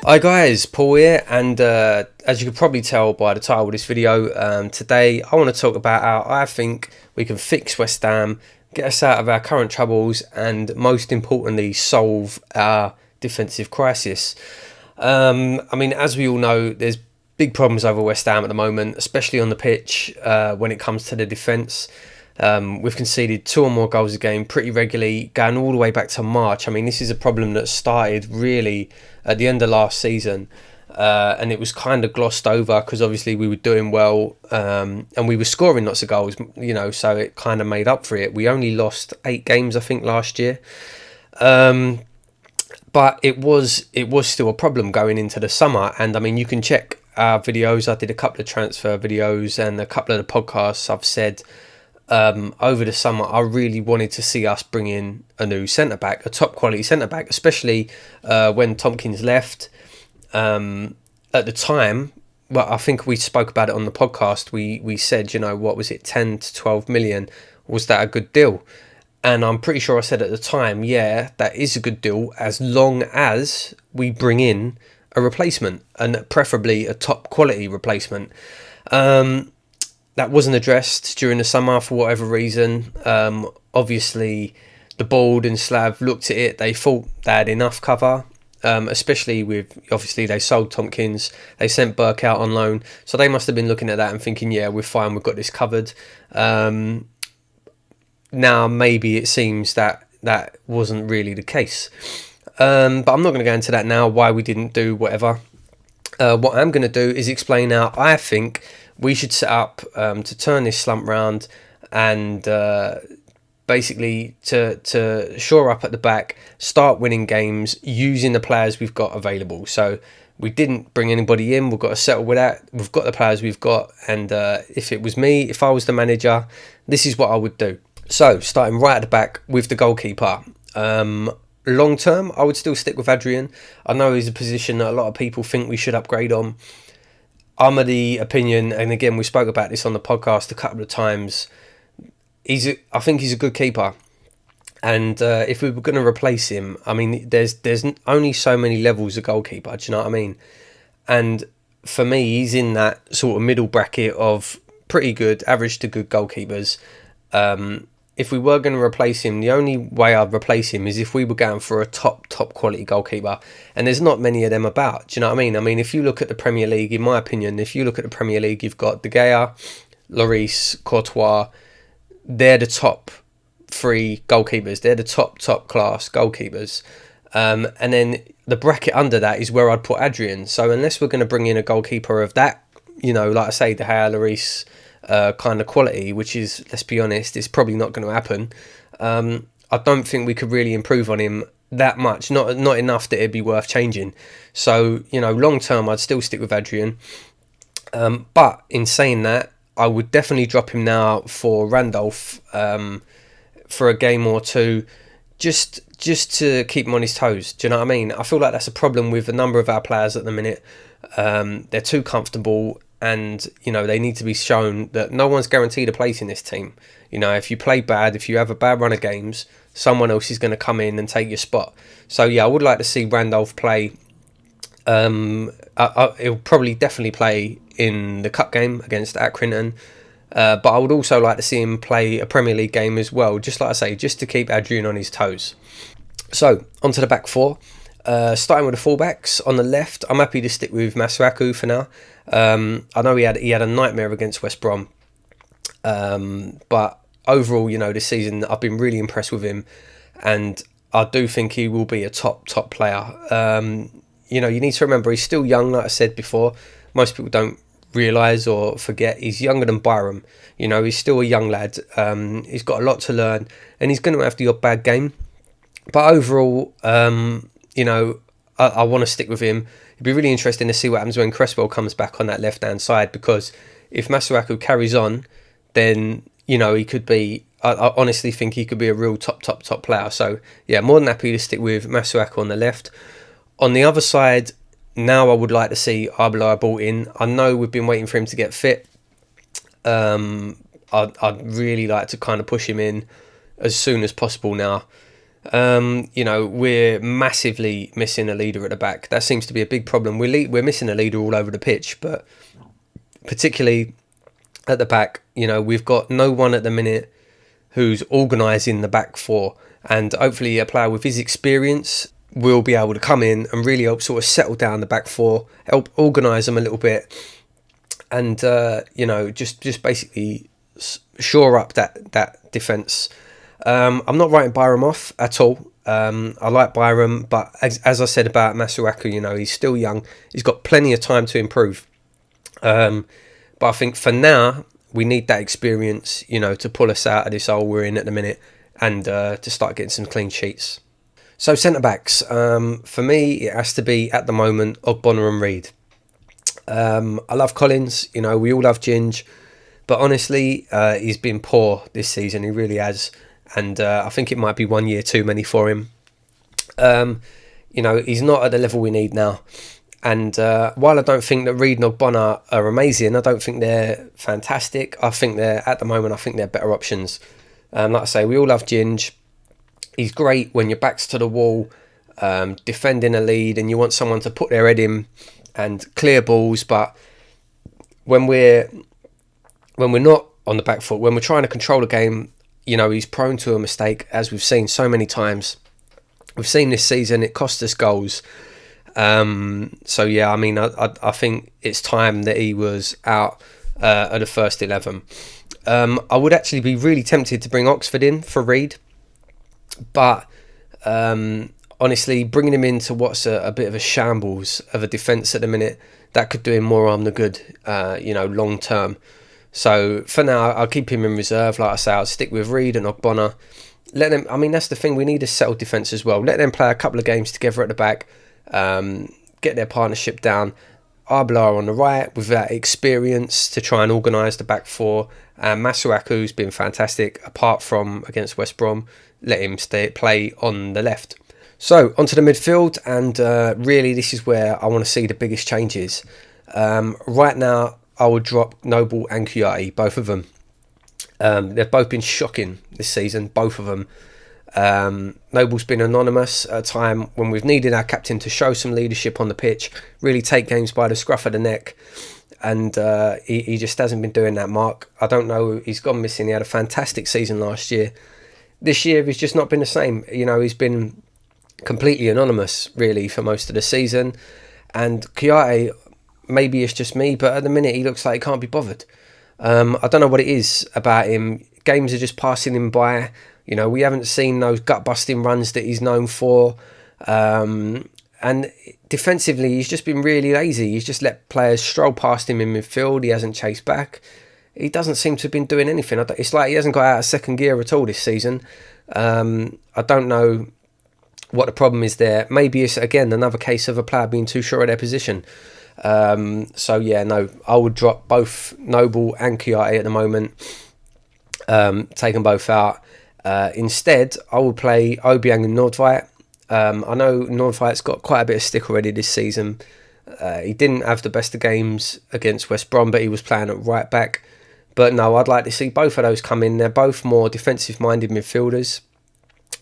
Hi guys, Paul here, and as you can probably tell by the title of this video, today I want to talk about how I think we can fix West Ham, get us out of our current troubles, and most importantly solve our defensive crisis. I mean, as we all know, there's big problems over West Ham at the moment, especially on the pitch when it comes to the defence. We've conceded 2 or more goals a game pretty regularly, going all the way back to March. I mean, this is a problem that started really at the end of last season, and it was kind of glossed over because obviously we were doing well, and we were scoring lots of goals, you know, so it kind of made up for it. We only lost 8 games, I think, last year, but it was still a problem going into the summer. And I mean, you can check our videos. I did a couple of transfer videos and a couple of the podcasts. I've said over the summer I really wanted to see us bring in a new centre-back, a top quality centre-back, especially when Tompkins left. At the time, well, I think we spoke about it on the podcast, we said, you know, what was it, 10 to 12 million, was that a good deal? And I'm pretty sure I said at the time, yeah, that is a good deal as long as we bring in a replacement, and preferably a top quality replacement. That wasn't addressed during the summer for whatever reason. Obviously, the board and Slav looked at it. They thought they had enough cover, especially with, obviously, they sold Tompkins. They sent Burke out on loan. So they must have been looking at that and thinking, yeah, we're fine. We've got this covered. Now, maybe it seems that wasn't really the case. But I'm not going to go into that now, why we didn't do whatever. What I'm going to do is explain how I think we should set up to turn this slump round, and basically to shore up at the back, start winning games using the players we've got available. So we didn't bring anybody in. We've got to settle with that. We've got the players we've got, and if it was me, if I was the manager, this is what I would do. So starting right at the back with the goalkeeper. Long term, I would still stick with Adrian. I know he's a position that a lot of people think we should upgrade on. I'm of the opinion, and again, we spoke about this on the podcast a couple of times, I think he's a good keeper. And if we were going to replace him, I mean, there's only so many levels of goalkeeper, do you know what I mean? And for me, he's in that sort of middle bracket of pretty good, average to good goalkeepers. If we were going to replace him, the only way I'd replace him is if we were going for a top quality goalkeeper. And there's not many of them about. Do you know what I mean? I mean, if you look at the Premier League, in my opinion, if you look at the Premier League, you've got De Gea, Lloris, Courtois. They're the top 3 goalkeepers. They're the top class goalkeepers. And then the bracket under that is where I'd put Adrian. So unless we're going to bring in a goalkeeper of that, you know, like I say, De Gea, Lloris, kind of quality, which is, let's be honest, it's probably not going to happen. I don't think we could really improve on him that much, not enough that it'd be worth changing. So, you know, long term, I'd still stick with Adrian. But in saying that, I would definitely drop him now for Randolph for a game or 2, just to keep him on his toes. Do you know what I mean? I feel like that's a problem with a number of our players at the minute. They're too comfortable, and you know, they need to be shown that no one's guaranteed a place in this team. You know, if you play bad, if you have a bad run of games, someone else is going to come in and take your spot. So yeah, I would like to see Randolph play. He'll probably definitely play in the cup game against Accrington, but I would also like to see him play a Premier League game as well, just like I say, just to keep Adrian on his toes. So onto the back 4. Starting with the fullbacks. On the left, I'm happy to stick with Masuaku for now. I know he had a nightmare against West Brom, but overall, you know, this season I've been really impressed with him, and I do think he will be a top player. You know, you need to remember he's still young, like I said before. Most people don't realise or forget he's younger than Byram. You know, he's still a young lad. He's got a lot to learn, and he's going to have the odd bad game. But overall, you know, I want to stick with him. It'd be really interesting to see what happens when Cresswell comes back on that left-hand side, because if Masuaku carries on, then, you know, he could be... I honestly think he could be a real top player. So, yeah, more than happy to stick with Masuaku on the left. On the other side, now I would like to see Arbeloa brought in. I know we've been waiting for him to get fit. I'd really like to kind of push him in as soon as possible now. We're massively missing a leader at the back. That seems to be a big problem. We're missing a leader all over the pitch, but particularly at the back, we've got no one at the minute who's organising the back four, and hopefully a player with his experience will be able to come in and really help sort of settle down the back four, help organise them a little bit, and just basically shore up that defence. I'm not writing Byram off at all. I like Byram, but as I said about Masuaku, he's still young. He's got plenty of time to improve. But I think for now, we need that experience, to pull us out of this hole we're in at the minute, and to start getting some clean sheets. So centre-backs, for me, it has to be, at the moment, Ogbonna and Reid. I love Collins, we all love Ginge, but honestly, he's been poor this season, he really has, and I think it might be 1 year too many for him. He's not at the level we need now, and while I don't think that Reid and Ogbonna are amazing, I don't think they're fantastic. I think they're better options. Like I say, we all love Ginge. He's great when your back's to the wall, defending a lead, and you want someone to put their head in and clear balls. But when we're not on the back foot, when we're trying to control the game, he's prone to a mistake, as we've seen so many times. We've seen this season, it cost us goals. So yeah, I think it's time that he was out of the first 11. I would actually be really tempted to bring Oxford in for Reid, but honestly, bringing him into what's a bit of a shambles of a defence at the minute, that could do him more harm than good, long term. So for now, I'll keep him in reserve. Like I say, I'll stick with Reid and Ogbonna. Let them. That's the thing. We need a settled defence as well. Let them play a couple of games together at the back, get their partnership down. Arbala on the right with that experience to try and organise the back four. Masuaku's been fantastic, apart from against West Brom. Let him play on the left. So onto the midfield, and really this is where I want to see the biggest changes. Right now, I would drop Noble and Kuyati, both of them. They've both been shocking this season, both of them. Noble's been anonymous at a time when we've needed our captain to show some leadership on the pitch, really take games by the scruff of the neck, and he just hasn't been doing that, Mark. I don't know, he's gone missing. He had a fantastic season last year. This year he's just not been the same. He's been completely anonymous really for most of the season, and Kuyati, maybe it's just me, but at the minute he looks like he can't be bothered. I don't know what it is about him. Games are just passing him by. We haven't seen those gut-busting runs that he's known for. And defensively, he's just been really lazy. He's just let players stroll past him in midfield. He hasn't chased back. He doesn't seem to have been doing anything. It's like he hasn't got out of second gear at all this season. I don't know what the problem is there. Maybe it's, again, another case of a player being too sure of their position. So yeah, no, I would drop both Noble and Kuyati at the moment. Take them both out. Instead, I would play Obiang and Nordtveit. I know Nordtveit's got quite a bit of stick already this season. He didn't have the best of games against West Brom, but he was playing at right back. But no, I'd like to see both of those come in. They're both more defensive-minded midfielders.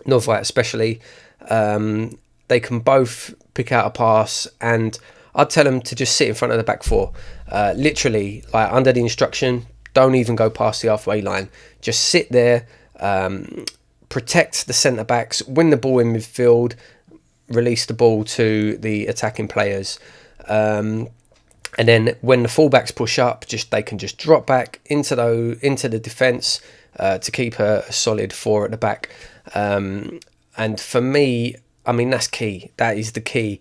Nordtveit especially. They can both pick out a pass, and I'd tell them to just sit in front of the back four. Literally, like under the instruction, don't even go past the halfway line. Just sit there, protect the centre-backs, win the ball in midfield, release the ball to the attacking players. And then when the fullbacks push up, they can just drop back into the defence to keep a solid four at the back. And for me, that's key. That is the key.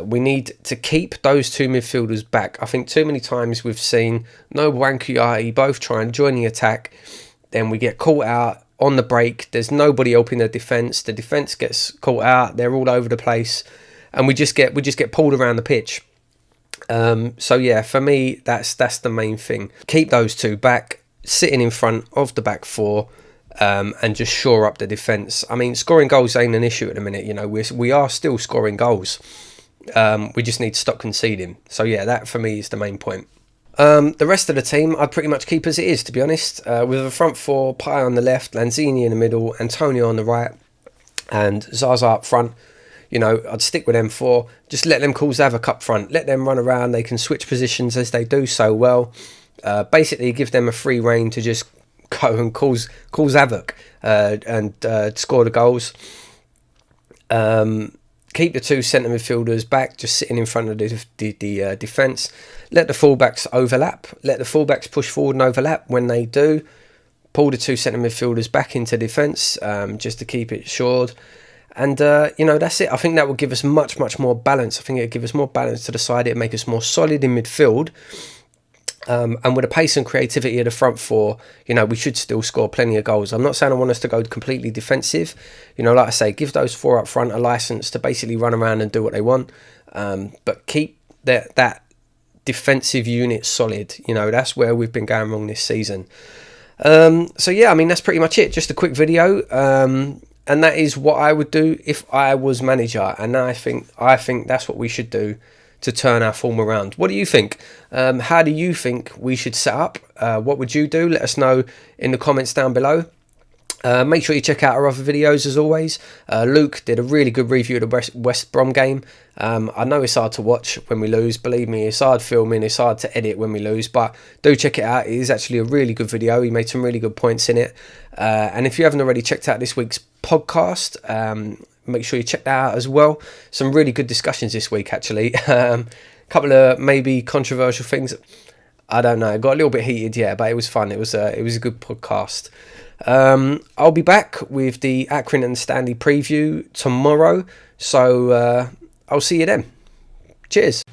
We need to keep those two midfielders back. I think too many times we've seen Noble and Kuyati both try and join the attack. Then we get caught out on the break. There's nobody helping the defence. The defence gets caught out. They're all over the place, and we just get pulled around the pitch. So yeah, for me, that's the main thing. Keep those two back, sitting in front of the back four, and just shore up the defence. Scoring goals ain't an issue at the minute. We are still scoring goals. We just need to stop conceding. So yeah, that for me is the main point. The rest of the team I'd pretty much keep as it is, to be honest, with a front four, Pai on the left, Lanzini in the middle, Antonio on the right, and Zaza up front. I'd stick with them four. Just let them cause havoc up front. Let them run around. They can switch positions as they do so well. Basically, give them a free rein to just go and cause havoc and score the goals. Keep the two centre midfielders back, just sitting in front of the defence. Let the fullbacks overlap. Let the fullbacks push forward and overlap. When they do, pull the two centre midfielders back into defence, just to keep it shored. And, that's it. I think that will give us much, much more balance. I think it will give us more balance to the side. It will make us more solid in midfield. And with the pace and creativity of the front four, we should still score plenty of goals. I'm not saying I want us to go completely defensive. Like I say, give those four up front a licence to basically run around and do what they want. But keep that defensive unit solid. That's where we've been going wrong this season. That's pretty much it. Just a quick video. And that is what I would do if I was manager. And I think that's what we should do to turn our form around. What do you think? How do you think we should set up? What would you do? Let us know in the comments down below. Make sure you check out our other videos as always. Luke did a really good review of the West Brom game. I know it's hard to watch when we lose. Believe me, it's hard filming. It's hard to edit when we lose. But do check it out. It is actually a really good video. He made some really good points in it. And if you haven't already checked out this week's podcast, make sure you check that out as well. Some really good discussions this week, actually. Couple of maybe controversial things. I don't know. It got a little bit heated, yeah, but it was fun. It was a good podcast. I'll be back with the Accrington and Stanley preview tomorrow. So I'll see you then. Cheers.